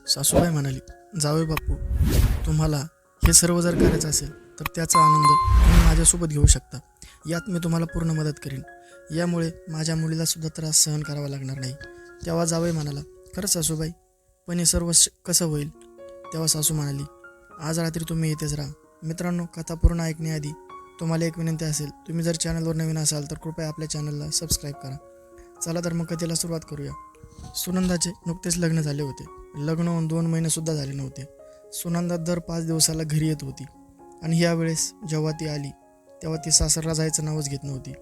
सासूबाई म्हणाली, जावई बापू, तुम्हाला हे सर्व जर करायचं असेल तर त्याचा आनंद तुम्ही माझ्यासोबत घेऊ शकता. यात मी तुम्हाला पूर्ण मदत करीन. यामुळे माझ्या मुलीला सुद्धा त्रास सहन करावा लागणार नाही. तेव्हा जावई म्हणाला, खरंच सासूबाई, पण हे सर्व कसं होईल? तेव्हा सासू म्हणाली, आज रात्री तुम्ही इथेच राहा. मित्रांनो, कथा पूर्ण ऐकण्याआधी तुम्हाला एक विनंती असेल, तुम्ही जर चॅनलवर नवीन असाल तर कृपया आपल्या चॅनलला सबस्क्राईब करा. चला तर मग कथेला सुरुवात करूया. सुनंदाचे नुकतेच लग्न झाले होते. लग्न होऊन 2 महिनेसुद्धा झाले नव्हते. सुनंदा दर 5 दिवसाला घरी येत होती आणि यावेळेस जेव्हा ती आली तेव्हा ती सासरला जायचं नावच घेत नव्हती.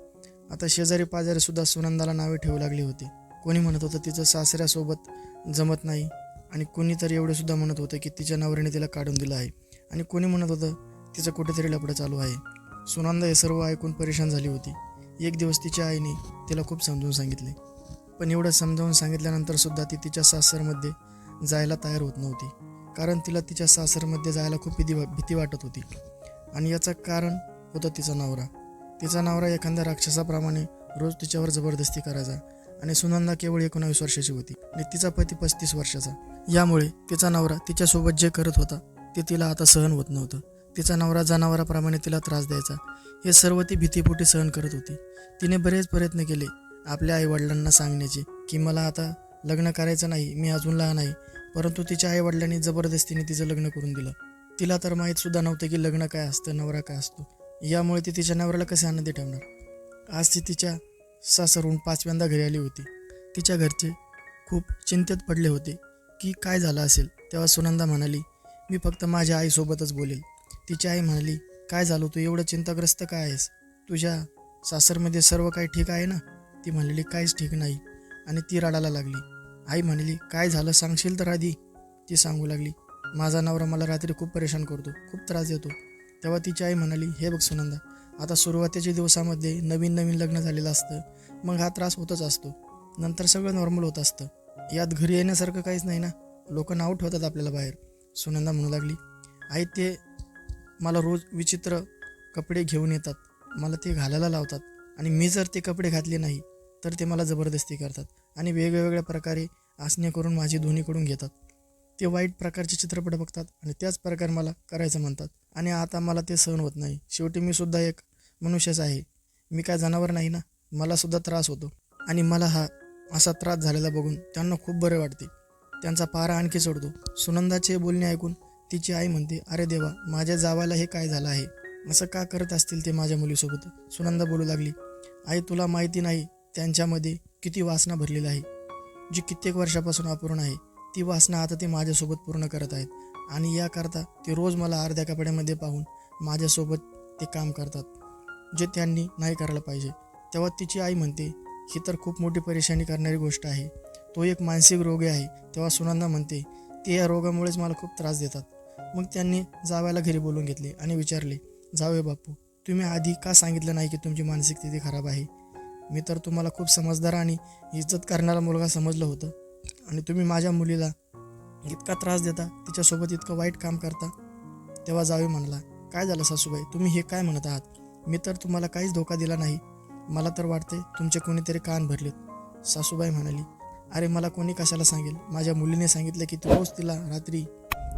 आता शेजारी पाजारीसुद्धा सुनंदाला नावे ठेवू लागली होते. कोणी म्हणत होतं तिचं सासऱ्यासोबत जमत नाही, आणि कोणीतरी एवढंसुद्धा म्हणत होतं की तिच्या नवऱ्याने तिला काढून दिलं आहे, आणि कोणी म्हणत होतं तिचं कुठेतरी लफडं चालू आहे. सुनंदा हे सर्व ऐकून परेशान झाली होती. एक दिवस तिच्या आईने तिला खूप समजून सांगितले, पण एवढं समजावून सांगितल्यानंतर सुद्धा ती तिच्या सासरमध्ये जायला तयार होत नव्हती. कारण तिला तिच्या सासरमध्ये जायला खूप भीती वाटत होती. आणि याचं कारण होतं तिचा नवरा. तिचा नवरा एखाद्या राक्षसाप्रमाणे रोज तिच्यावर जबरदस्ती करायचा. आणि सुनंदा केवळ 19 वर्षाची होती आणि तिचा पती 35 वर्षाचा. यामुळे तिचा नवरा तिच्यासोबत जे करत होता ते तिला आता सहन होत नव्हतं. तिचा नवरा जनावराप्रमाणे तिला त्रास द्यायचा. हे सर्व ती भीतीपोटी सहन करत होती. तिने बरेच प्रयत्न केले आपल्या आईवडिलांना सांगण्याचे की मला आता लग्न करायचं नाही, मी अजून लहान आहे. परंतु तिच्या आईवडिलांनी जबरदस्तीने तिचं लग्न करून दिलं. तिला तर माहीतसुद्धा नव्हतं की लग्न काय असतं, नवरा काय असतो. यामुळे ती तिच्या नवऱ्याला कसे आनंदी ठेवणार. आज ती तिच्या सासरहून 5व्यांदा घरी आली होती. तिच्या घरचे खूप चिंतेत पडले होते की काय झालं असेल. तेव्हा सुनंदा म्हणाली, मी फक्त माझ्या आईसोबतच बोलेल. तिची आई म्हणाली, काय झालं, तू एवढं चिंताग्रस्त काय आहेस? तुझ्या सासरमध्ये सर्व काही ठीक आहे ना? ती म्हणलेली, काहीच ठीक नाही. आणि ती रडायला लागली. आई म्हणाली, काय झालं सांगशील तर आधी. ती सांगू लागली, माझा नवरा मला रात्री खूप परेशान करतो, खूप त्रास देतो. तेव्हा तिची आई म्हणाली, हे बघ सुनंदा, आता सुरुवातीच्या दिवसामध्ये नवीन लग्न झालेलं असतं, मग हा त्रास होतच असतो. नंतर सगळं नॉर्मल होत असतं. यात घरी येण्यासारखं काहीच नाही ना, लोक नाव ठेवतात आपल्याला बाहेर. सुनंदा म्हणू लागली, आई, ते मला रोज विचित्र कपडे घेऊन येतात, मला ते घालायला लावतात, आणि मी जर ते कपडे घातले नाही तर ते मला जबरदस्ती करतात आणि वेगवेगळ्या प्रकारे आसने करून माझी धुणी करून घेतात. ते वाईट प्रकारचे चित्रपट बघतात आणि त्याच प्रकारे मला करायचं म्हणतात, आणि आता मला ते सहन होत नाही. शेवटी मी सुद्धा एक मनुष्यच आहे, मी काय जनावर नाही ना. मला सुद्धा त्रास होतो आणि मला हा असा त्रास झालेला बघून त्यांना खूप बरे वाटते. त्यांचा पारा आणखी चढतो. सुनंदाचे बोलणे ऐकून तिची आई म्हणते, अरे देवा, माझ्या जावाला हे काय झालं आहे? असं का करत असतील ते माझ्या मुलीसोबत? सुनंदा बोलू लागली, आई, तुला माहिती नाही त्यांच्यामध्ये किती वासना भरलेली आहे, जी कित्येक वर्षापासून अपूर्ण आहे. ती वासना आता ते माझ्यासोबत पूर्ण करत आहेत, आणि याकरता ते रोज मला अर्ध्या कपड्यामध्ये पाहून माझ्यासोबत ते काम करतात, जे त्यांनी नाही करायला पाहिजे. तेव्हा तिची आई म्हणते, ही तर खूप मोठी परेशानी करणारी गोष्ट आहे, तो एक मानसिक रोग आहे. तेव्हा सुनंदा म्हणते, ते या रोगामुळेच मला खूप त्रास देतात. मग त्यांनी जावयाला घरी बोलवून घेतले आणि विचारले, जावई बापू, तुम्ही आधी का सांगितलं नाही की तुमची मानसिक स्थिती खराब आहे? मी तर तुम्हाला खूप समजदार आणि इज्जत करणारा मुलगा समजलं होतं, आणि तुम्ही माझ्या मुलीला इतका त्रास देता, तिच्यासोबत इतकं वाईट काम करता. तेव्हा जावई म्हणाला, काय झालं सासूबाई, तुम्ही हे काय म्हणत आहात? मी तर तुम्हाला काहीच धोका दिला नाही. मला तर वाटते तुमचे कोणीतरी कान भरलेत. सासूबाई म्हणाली, अरे मला कोणी कशाला सांगेल? माझ्या मुलीने सांगितलं की तू रोज रात्री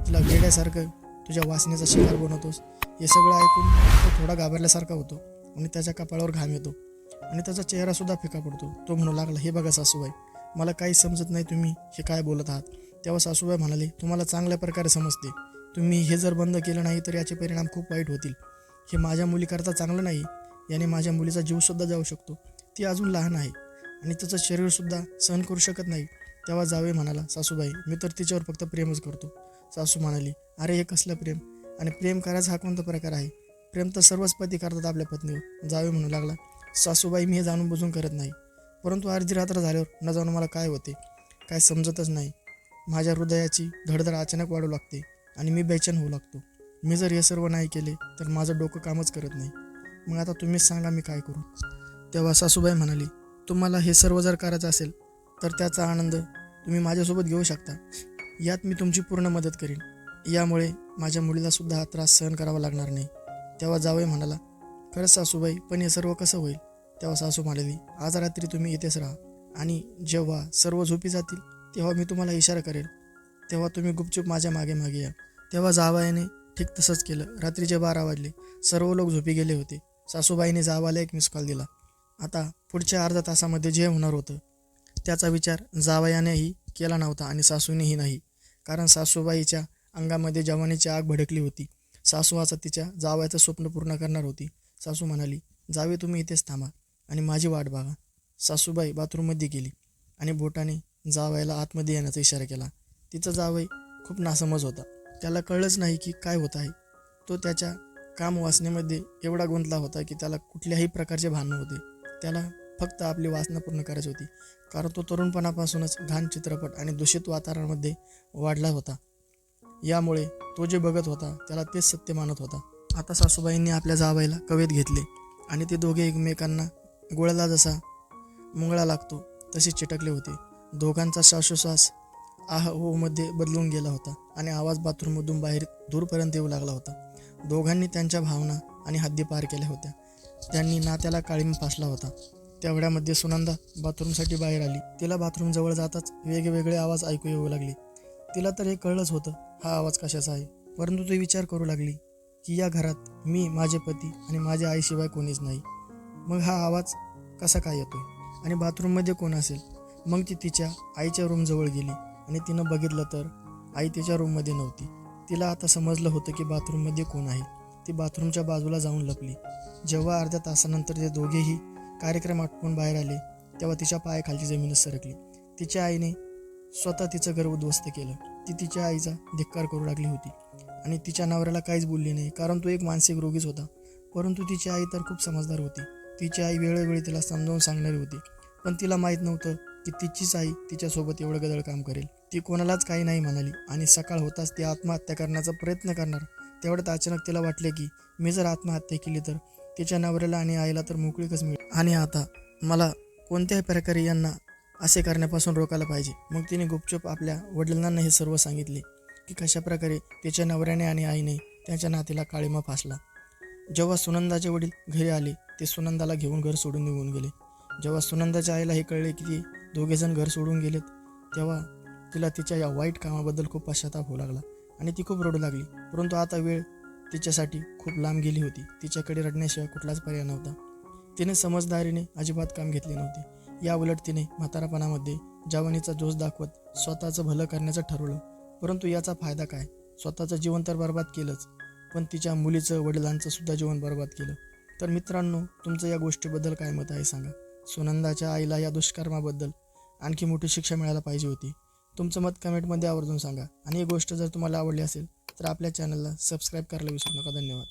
तिला वेड्यासारखं तुझ्या वासनेचा शिकार बनवतोस. हे सगळं ऐकून तो थोडा घाबरल्यासारखा होतो आणि त्याच्या कपाळावर घाम येतो आणि त्याचा चेहरासुद्धा फिका पडतो. तो म्हणू लागला, हे बघा सासूबाई, मला काही समजत नाही, तुम्ही हे काय बोलत आहात? तेव्हा सासूबाई म्हणाले, तुम्हाला चांगल्या प्रकारे समजते. तुम्ही हे जर बंद केलं नाही तर याचे परिणाम खूप वाईट होतील. हे माझ्या मुलीकरता चांगलं नाही. याने माझ्या मुलीचा जीवसुद्धा जाऊ शकतो. ती अजून लहान आहे आणि तिचं शरीरसुद्धा सहन करू शकत नाही. तेव्हा जावई म्हणाला, सासूबाई, मी तर तिच्यावर फक्त प्रेमच करतो. सासू म्हणाली, अरे हे कसलं प्रेम? आणि प्रेम करायचा हा कोणता प्रकार आहे? प्रेम तर सर्वच पती करतात आपल्या पत्नीवर. जावई म्हणू लागला, सासूबाई, मी हे जाणून बुजून करत नाही, परंतु अर्धी रात्र झाल्यावर न जाणून मला काय होते, काय समजतच नाही. माझ्या हृदयाची धडधड अचानक वाढू लागते आणि मी बेचैन होऊ लागतो. मी जर हे सर्व नाही केले तर माझं डोकं कामच करत नाही. मग आता तुम्हीच सांगा मी काय करू? तेव्हा सासूबाई म्हणाली, तुम्हाला हे सर्व जर करायचं असेल तर त्याचा आनंद तुम्ही माझ्यासोबत घेऊ शकता. यात मी तुमची पूर्ण मदत करीन. यामुळे माझ्या मुलीला सुद्धा हा त्रास सहन करावा लागणार नाही. तेव्हा जावई म्हणाला, खरंच सासूबाई, पण हे सर्व कसं होईल? तेव्हा सासू म्हणाली, आज रात्री तुम्ही इथेच राहा, आणि जेव्हा सर्व झोपी जातील तेव्हा मी तुम्हाला इशारा करेल. तेव्हा तुम्ही गुपचूप माझ्या मागे मागे या. तेव्हा जावयाने ठीक तसंच केलं. रात्रीचे 12 वाजले. सर्व लोक झोपी गेले होते. सासूबाईने जावाला एक मिस कॉल दिला. आता पुढच्या अर्ध्या तासामध्ये जे होणार होतं त्याचा विचार जावयानेही केला नव्हता आणि सासूनेही नाही. कारण सासूबाईच्या अंगामध्ये जवानीची आग भडकली होती. सासू आता तिच्या जावयाचं स्वप्न पूर्ण करणार होती. सासू म्हणाली, जावे तुम्ही इथेच थांबा आणि माझी वाट बघा. सासूबाई बाथरूममध्ये गेली आणि बोटाने जावयाला आतमध्ये येण्याचा इशारा केला. तिचा जावई खूप नासमज होता. त्याला कळलंच नाही की काय होत आहे. तो त्याच्या काम वासनेमध्ये एवढा गुंतला होता की त्याला कुठल्याही प्रकारचे भान नव्हते. त्याला फक्त आपली वासना पूर्ण करायची होती. कारण तो तरुणपणापासूनच घाण चित्रपट आणि दूषित वातावरणामध्ये वाढला होता. यामुळे तो जे बघत होता त्याला तेच सत्य मानत होता. आता सासूबाईंनी आपल्या जावयाला कवेत घेतले आणि ते दोघे एकमेकांना गोळ्याला जसा मुंगळा लागतो तसे चिटकले होते. दोघांचा श्वासोश्वास आह ओ मध्ये बदलून गेला होता आणि आवाज बाथरूममधून बाहेर दूरपर्यंत येऊ लागला होता. दोघांनी त्यांच्या भावना आणि हद्दी पार केल्या होत्या. त्यांनी नात्याला काळीमा फासला होता. तेवढ्यामध्ये सुनंदा बाथरूमसाठी बाहेर आली. तिला बाथरूमजवळ जाताच वेगवेगळे आवाज ऐकू येऊ लागले. तिला तर हे कळलंच होतं हा आवाज कशाचा आहे. परंतु ती विचार करू लागली की या घरात मी, माझे पती आणि माझ्या आईशिवाय कोणीच नाही. मग हा आवाज कसा काय येतोय आणि बाथरूममध्ये कोण असेल. मग ती तिच्या आईच्या रूमजवळ गेली आणि तिनं बघितलं तर आई तिच्या रूममध्ये नव्हती. तिला आता समजलं होतं की बाथरूममध्ये कोण आहे. ती बाथरूमच्या बाजूला जाऊन लपली. जेव्हा अर्ध्या तासानंतर ते दोघेही कार्यक्रम आटपून बाहेर आले तेव्हा तिच्या पायाखालची जमीनच सरकली. तिच्या आईने स्वतः तिचं घर उद्ध्वस्त केलं. ती तिच्या आईचा धिक्कार करू लागली होती आणि तिच्या नवऱ्याला काहीच बोलली नाही, कारण तो एक मानसिक रोगीच होता. परंतु तिची आई तर खूप समजदार होती. तिची आई वेळोवेळी तिला समजावून सांगणारी होती. पण तिला माहीत नव्हतं की तिचीच आई तिच्यासोबत एवढं गदळ काम करेल. ती कोणालाच काही नाही म्हणाली आणि सकाळ होताच ती आत्महत्या करण्याचा प्रयत्न करणार. तेवढ्यात अचानक तिला वाटले की मी जर आत्महत्या केली तर तिच्या नवऱ्याला आणि आईला तर मोकळीकच मिळेल आणि आता मला कोणत्याही प्रकारे यांना असे करण्यापासून रोकायला पाहिजे. मग तिने गुपचूप आपल्या वडिलांना हे सर्व सांगितले की कशाप्रकारे तिच्या नवऱ्याने आणि आईने त्यांच्या नातीला काळीमा फासला. जेव्हा सुनंदाचे वडील घरी आले ते सुनंदाला घेऊन घर सोडून निघून गेले. जेव्हा सुनंदाच्या आईला हे कळले की ते दोघेजण घर सोडून गेलेत तेव्हा तिला तिच्या या वाईट कामाबद्दल खूप पश्चाताप होऊ लागला आणि ती खूप रडू लागली. परंतु आता वेळ तिच्यासाठी खूप लांब गेली होती. तिच्याकडे रडण्याशिवाय कुठलाच पर्याय नव्हता. तिने समजदारीने अजिबात काम घेतले नव्हते. या उलट तिने म्हातारापणामध्ये जवानीचा जोश दाखवत स्वतःचं भलं करण्याचं ठरवलं. परंतु याचा फायदा काय. स्वतःचं जीवन तर बर्बाद केलंच, पण तिच्या मुलीचं, वडिलांचं सुद्धा जीवन बर्बाद केलं. तर मित्रांनो, तुमचं या गोष्टीबद्दल काय मत आहे सांगा. सुनंदाच्या आईला या दुष्कर्माबद्दल आणखी मोठी शिक्षा मिळायला पाहिजे होती. तुमचं मत कमेंटमध्ये आवर्जून सांगा आणि ही गोष्ट जर तुम्हाला आवडली असेल तर आपल्या चॅनलला सबस्क्राईब करायला विसरू नका. धन्यवाद.